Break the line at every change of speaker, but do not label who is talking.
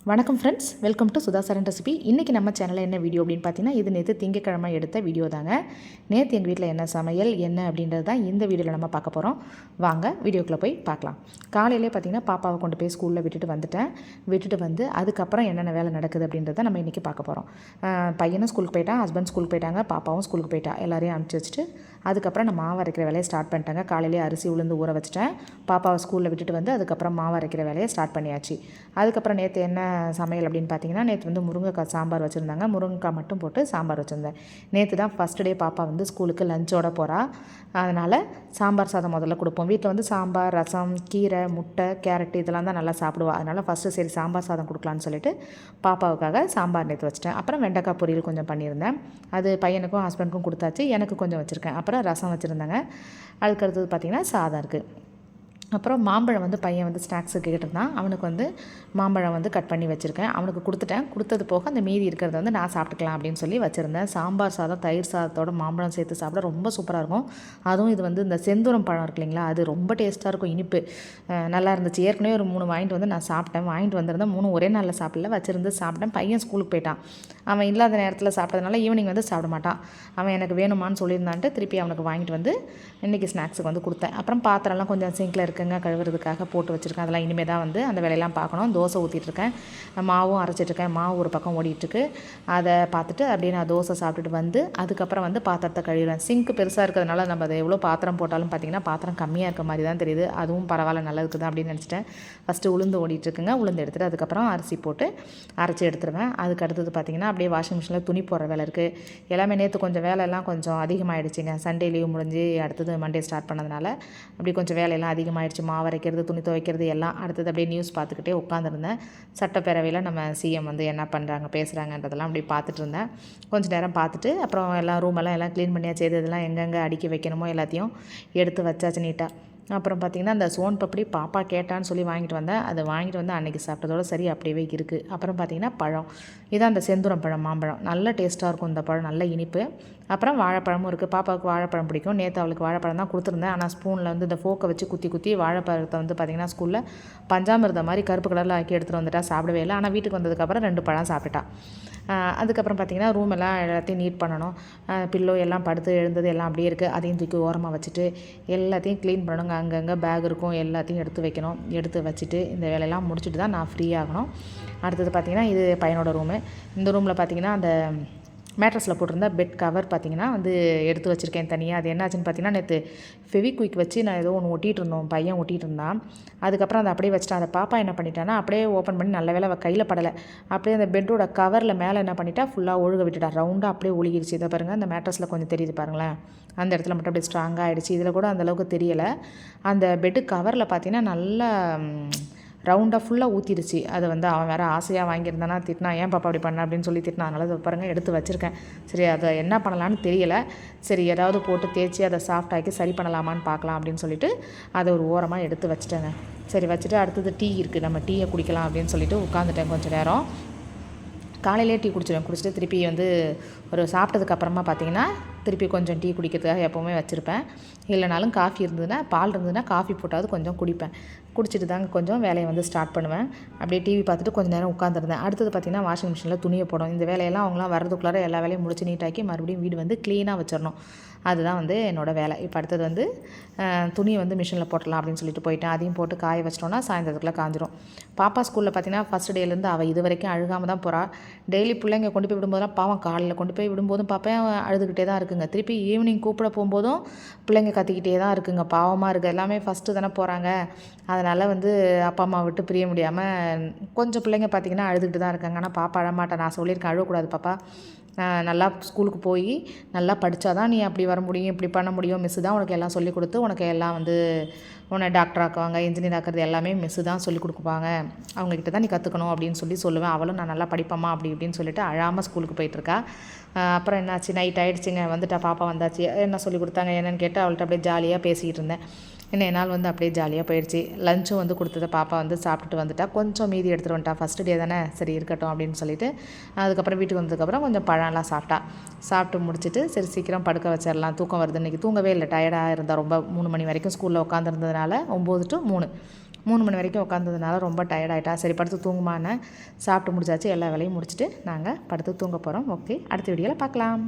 வணக்கம் friends, welcome to Sudha Saran recipe. இன்றைக்கி நம்ம சேனலில் என்ன வீடியோ அப்படின்னு பார்த்தீங்கன்னா, இது நேற்று திங்கக்கிழமை எடுத்த வீடியோ தாங்க. நேற்று எங்கள் வீட்டில் என்ன சமையல் என்ன அப்படின்றது தான் இந்த வீடியோவில் நம்ம பார்க்க போகிறோம். வாங்க வீடியோக்குள்ளே போய் பார்க்கலாம். காலையிலே பார்த்திங்கன்னா பாப்பாவை கொண்டு போய் ஸ்கூலில் விட்டுட்டு வந்து அதுக்கப்புறம் என்னென்ன வேலை நடக்குது அப்படின்றத நம்ம இன்றைக்கி பார்க்க போகிறோம். பையனும் ஸ்கூலுக்கு போயிட்டான், ஹஸ்பண்ட் ஸ்கூலுக்கு போயிட்டாங்க, பாப்பாவும் ஸ்கூலுக்கு போயிட்டா. எல்லாரையும் அனுப்பிச்சி வச்சுட்டு அதுக்கப்புறம் நான் மாவு அரைக்கிற வேலையை ஸ்டார்ட் பண்ணிட்டாங்க. காலையிலே அரிசி உளுந்து ஊற வச்சுட்டேன். பாப்பாவை ஸ்கூலில் விட்டுட்டு வந்து அதுக்கப்புறம் மாவு அரைக்கிற வேலையை ஸ்டார்ட் பண்ணியாச்சு. அதுக்கப்புறம் நேற்று என்ன சமையல் அப்படின்னு பார்த்தீங்கன்னா, நேற்று வந்து முருங்கைக்காய் சாம்பார் வச்சுருந்தாங்க. முருங்கைக்காய் மட்டும் போட்டு சாம்பார் வச்சுருந்தேன். நேற்று தான் ஃபஸ்ட் டே பாப்பா வந்து ஸ்கூலுக்கு லஞ்சோட போகிறா. அதனால் சாம்பார் சாதம் முதல்ல கொடுப்போம். வீட்டில் வந்து சாம்பார், ரசம், கீரை, முட்டை, கேரட் இதெல்லாம் தான் நல்லா சாப்பிடுவா. அதனால் ஃபஸ்ட்டு சரி சாம்பார் சாதம் கொடுக்கலான்னு சொல்லிட்டு பாப்பாவுக்காக சாம்பார் நேற்று வச்சுட்டேன். அப்புறம் வெண்டைக்காய் பொரியல் கொஞ்சம் பண்ணியிருந்தேன். அது பையனுக்கும் ஹஸ்பண்டுக்கும் கொடுத்தாச்சு. எனக்கு கொஞ்சம் வச்சுருக்கேன். அப்புறம் ரசம் வச்சுருந்தாங்க. அதுக்கடுத்தது பார்த்திங்கன்னா சாதம் இருக்குது. அப்புறம் மாம்பழம் வந்து பையன் வந்து ஸ்நாக்ஸுக்கு கேட்டிருந்தான். அவனுக்கு வந்து மாம்பழம் வந்து கட் பண்ணி வச்சுருக்கேன். அவனுக்கு கொடுத்தது போக அந்த மீதி இருக்கிறத வந்து நான் சாப்பிட்டுக்கலாம் அப்படின்னு சொல்லி வச்சுருந்தேன். சாம்பார் சாதம் தயிர் சாதத்தோட மாம்பழம் சேர்த்து சாப்பிட ரொம்ப சூப்பராக இருக்கும். அதுவும் இது வந்து இந்த செந்தூரம் பழம் இருக்கு இல்லைங்களா, அது ரொம்ப டேஸ்ட்டாக இருக்கும். இனிப்பு நல்லா இருந்துச்சு. ஏற்கனவே ஒரு 3 வாங்கிட்டு வந்து நான் சாப்பிட்டேன். வாங்கிட்டு வந்திருந்தேன். 3 ஒரே நாளில் சாப்பிடல, வச்சுருந்து சாப்பிட்டேன். பையன் ஸ்கூலுக்கு போயிட்டான். அவன் இல்லாத நேரத்தில் சாப்பிட்டதுனால ஈவினிங் வந்து சாப்பிட மாட்டான். அவன் எனக்கு வேணுமான்னு சொல்லியிருந்தான்ட்டு திருப்பி அவனுக்கு வாங்கிட்டு வந்து இன்றைக்கி ஸ்நாக்ஸுக்கு வந்து கொடுத்தேன். அப்புறம் பாத்திரம்லாம் கொஞ்சம் சிங்கில் இருக்குங்க, கழுவுறதுக்காக போட்டு வச்சுருக்கேன். அதெல்லாம் இனிமேல் தான் வந்து அந்த வேலையெல்லாம் பார்க்கணும். தோசை ஊற்றிட்டுருக்கேன், மாவும் அரைச்சிட்ருக்கேன். மாவு ஒரு பக்கம் ஓடிட்டுருக்கு. அதை பார்த்துட்டு அப்படியே நான் தோசை சாப்பிட்டுட்டு வந்து அதுக்கப்புறம் வந்து பாத்திரத்தை கழுவுவேன். சிங்க் பெருசாக இருக்கிறதுனால நம்ம அதை எவ்வளோ பாத்திரம் போட்டாலும் பார்த்திங்கன்னா பாத்திரம் கம்மியாக இருக்க மாதிரி தான் தெரியுது. அதுவும் பரவாயில்ல, நல்லா இருக்குது அப்படின்னு நினச்சிட்டேன். ஃபஸ்ட்டு உளுந்து ஓடிட்டுருக்குங்க. உளுந்து எடுத்துகிட்டு அதுக்கப்புறம் அரிசி போட்டு அரைச்சி எடுத்துருவேன். அதுக்கு அடுத்தது பார்த்திங்கன்னா அப்படியே வாஷிங் மிஷினில் துணி போடுற வேலை இருக்குது. எல்லாமே நேற்று கொஞ்சம் வேலையெல்லாம் கொஞ்சம் அதிகமாகிடுச்சிங்க. சண்டே லீவ் முடிஞ்சு அடுத்தது மண்டே ஸ்டார்ட் பண்ணதுனால அப்படி கொஞ்சம் வேலையெல்லாம் அதிகமாகிடுச்சு. மாவு அரைக்கிறது, துணி துவைக்கிறது எல்லாம். அடுத்தது அப்படியே நியூஸ் பார்த்துக்கிட்டே உட்காந்துருந்தேன். சட்டப்பேரவையில் நம்ம சிஎம் வந்து என்ன பண்ணுறாங்க பேசுகிறாங்கன்றதெல்லாம் அப்படி பார்த்துட்டு இருந்தேன். கொஞ்சம் நேரம் பார்த்துட்டு அப்புறம் எல்லாம் ரூமெல்லாம் க்ளீன் பண்ணியாச்சு. இதெல்லாம் எங்கெங்கே அடுக்கி வைக்கணுமோ எல்லாத்தையும் எடுத்து வச்சாச்சு நீட்டாக. அப்புறம் பார்த்திங்கன்னா அந்த சோன் பப்படி பாப்பா கேட்டான்னு சொல்லி வாங்கிட்டு வந்தேன். அதை வாங்கிட்டு வந்து அன்றைக்கி சாப்பிட்டதோட சரி அப்படியே இருக்குது. அப்புறம் பார்த்திங்கன்னா பழம், இதான் அந்த செந்தூரம் பழம், மாம்பழம். நல்ல டேஸ்ட்டாக இருக்கும் இந்த பழம், நல்ல இனிப்பு. அப்புறம் வாழைப்பழமும் இருக்குது. பாப்பாவுக்கு வாழைப்பழம் பிடிக்கும். நேற்று அவளுக்கு வாழைப்பழம் தான் கொடுத்துருந்தேன். ஆனால் ஸ்பூனில் வந்து இந்த ஃபோக்கை வச்சு குத்தி வாழைப்பழத்தை வந்து பார்த்திங்கன்னா ஸ்கூலில் பஞ்சாமிர்தம் மாதிரி கருப்பு கலரில் ஆக்கி எடுத்துகிட்டு வந்துட்டா. சாப்பிடவே இல்லை. ஆனால் வீட்டுக்கு வந்ததுக்கப்புறம் 2 பழம் சாப்பிட்டா. அதுக்கப்புறம் பார்த்திங்கன்னா ரூம் எல்லாம் எல்லாத்தையும் நீட் பண்ணணும். பில்லோ எல்லாம் படுத்து எழுந்தது எல்லாம் அப்படியே இருக்குது. அதையும் தூக்கி ஓரமாக வச்சுட்டு எல்லாத்தையும் க்ளீன் பண்ணணுங்க. அங்கங்கே பேக் இருக்கும், எல்லாத்தையும் எடுத்து வைக்கணும். எடுத்து வச்சுட்டு இந்த வேலையெல்லாம் முடிச்சுட்டு தான் நான் ஃப்ரீ ஆகணும். அடுத்தது பார்த்திங்கன்னா இது பையனோட ரூமு. இந்த ரூமில் பார்த்திங்கன்னா அந்த மேட்ரஸில் போட்டிருந்த பெட் கவர் பார்த்திங்கன்னா வந்து எடுத்து வச்சுருக்கேன் தனியாக. அது என்னாச்சுன்னு பார்த்திங்கன்னா நேற்று ஃபெவிக்விக் வச்சு நான் ஏதோ ஒன்று ஒட்டிகிட்டு இருந்தோம், பையன் ஒட்டிகிட்டு இருந்தான். அதுக்கப்புறம் அதை அப்படியே வச்சுட்டேன். அதை பாப்பா என்ன பண்ணிட்டான்னா அப்படியே ஓப்பன் பண்ணி நல்ல வேலை கையில் படலை. அப்படியே அந்த பெட்டோட கவரில் மேலே என்ன பண்ணிட்டா ஃபுல்லாக ஒழுக விட்டுட்டா. ரவுண்டாக அப்படியே ஒழுகிடுச்சு. இதை பாருங்கள், அந்த மேட்ரஸில் கொஞ்சம் தெரியுது பாருங்களேன். அந்த இடத்துல மட்டும் அப்படியே ஸ்ட்ராங்காக ஆகிடுச்சு. இதில் கூட அந்தளவுக்கு தெரியலை. அந்த பெட்டு கவரில் பார்த்திங்கன்னா நல்லா ரவுண்டாக ஃபுல்லாக ஊற்றிடுச்சு. அதை வந்து அவன் வேறு ஆசையாக வாங்கியிருந்தானா திட்டினா, ஏன் பாப்பா அப்படி பண்ண அப்படின்னு சொல்லி திட்டினா. அதனால் அதை பாருங்கள் எடுத்து வச்சுருக்கேன். சரி அதை என்ன பண்ணலான்னு தெரியலை. சரி ஏதாவது போட்டு தேய்ச்சி அதை சாஃப்டாக்கி சரி பண்ணலாமான்னு பார்க்கலாம் அப்படின்னு சொல்லிட்டு அதை ஒரு ஓரமாக எடுத்து வச்சுட்டேங்க. சரி வச்சுட்டு அடுத்தது டீ இருக்குது, நம்ம டீயை குடிக்கலாம் அப்படின்னு சொல்லிட்டு உட்காந்துட்டேன் கொஞ்சம் நேரம். காலையிலே டீ குடிச்சிட்டு திருப்பி வந்து ஒரு சாப்பிட்டதுக்கப்புறமா பார்த்திங்கன்னா திருப்பி கொஞ்சம் டீ குடிக்கிறதுக்காக எப்போவுமே வச்சுருப்பேன். இல்லைனாலும் காஃபி இருந்ததுன்னா, பால் இருந்ததுன்னா காஃபி போட்டாவது கொஞ்சம் குடிப்பேன். குடிச்சிட்டு தாங்க கொஞ்சம் வேலையை வந்து ஸ்டார்ட் பண்ணுவேன். அப்படியே டிவி பார்த்துட்டு கொஞ்சம் நேரம் உட்காந்துருந்தேன். அடுத்தது பார்த்திங்கன்னா வாஷிங் மிஷினில் துணியை போடும். இந்த வேலையெல்லாம் அவங்களாம் வரதுக்குள்ளார எல்லா வேலையும் முடிச்சு நீட்டாக்கி மறுபடியும் வீடு வந்து க்ளீனாக வச்சிடணும். அதுதான் வந்து என்னோடய வேலை. இப்போ அடுத்தது வந்து துணியை வந்து மிஷினில் போட்டலாம் அப்படின்னு சொல்லிட்டு போயிட்டேன். அதையும் போட்டு காய வச்சிட்டோன்னா சாயந்தரத்துக்குள்ளே காஞ்சிரும். பாப்பா ஸ்கூலில் பார்த்திங்கன்னா ஃபஸ்ட் டேலேருந்து அவள் இது வரைக்கும் அழுகாமல் தான் போகிறா. டெய்லி பிள்ளைங்க கொண்டு போய் விடும்போதெல்லாம் பாவம் காலையில் கொண்டு போய் விடும்போதும் பார்ப்பேன் அழுதுகிட்டே தான் இருக்குங்க. திருப்பி ஈவினிங் கூப்பிட போகும்போதும் பிள்ளைங்க கத்திக்கிட்டே தான் இருக்குங்க. பாவமாக இருக்குது. எல்லாமே ஃபஸ்ட்டு தானே போகிறாங்க. அதனால் வந்து அப்பா அம்மா விட்டு பிரிய முடியாமல் கொஞ்சம் பிள்ளைங்க பார்த்திங்கன்னா அழுதுகிட்டு தான் இருக்காங்க. ஆனால் பாப்பா அழமாட்டேன். நான் சொல்லியிருக்கேன், அழக்கூடாது பாப்பா, நல்லா ஸ்கூலுக்கு போய் நல்லா படித்தா தான் நீ அப்படி வர முடியும், இப்படி பண்ண முடியும். மிஸ்ஸு தான் உனக்கு எல்லாம் சொல்லிக் கொடுத்து உனக்கு எல்லாம் வந்து உன்னை டாக்டர் ஆக்குவாங்க, இன்ஜினியர் ஆக்குறது எல்லாமே மிஸ்ஸு தான் சொல்லிக் கொடுப்பாங்க. அவங்கக்கிட்ட தான் நீ கற்றுக்கணும் அப்படின்னு சொல்லுவேன். அவளும் நான் நல்லா படிப்பம்மா அப்படி இப்படின்னு சொல்லிட்டு அழாமல் ஸ்கூலுக்கு போயிட்டுருக்கா. அப்புறம் என்னாச்சு, நைட் ஆகிடுச்சிங்க, வந்துட்டா பாப்பா வந்தாச்சு. என்ன சொல்லி கொடுத்தாங்க என்னென்னு கேட்டு அவள்கிட்ட அப்படியே ஜாலியாக பேசிக்கிட்டு இருந்தேன். இன்னைய நாள் வந்து அப்படியே ஜாலியாக போயிடுச்சு. லஞ்சும் வந்து கொடுத்ததை பாப்பா வந்து சாப்பிட்டுட்டு வந்துட்டா. கொஞ்சம் மீதி எடுத்துகிட்டு வந்துட்டா. ஃபஸ்ட்டு டே தானே, சரி இருக்கட்டும் அப்படின்னு சொல்லிட்டு அதுக்கப்புறம் வீட்டுக்கு வந்ததுக்கப்புறம் கொஞ்சம் பழம்லாம் சாப்பிட்டு முடிச்சுட்டு சரி சீக்கிரம் படுக்க வச்சிடலாம், தூக்கம் வருது. இன்றைக்கி தூங்கவே இல்லை, டயர்டாக இருந்தால் ரொம்ப. 3 மணி வரைக்கும் ஸ்கூலில் உட்காந்துருந்ததுனால 9 to 3 3 மணி வரைக்கும் உட்காந்ததுனால ரொம்ப டயர்டாயிட்டா. சரி படுத்து தூங்குமான்னு சாப்பிட்டு முடிச்சாச்சு. எல்லா வேலையும் முடிச்சுட்டு நாங்கள் படுத்து தூங்க போகிறோம். ஓகே, அடுத்த வீடியோவில் பார்க்கலாம்.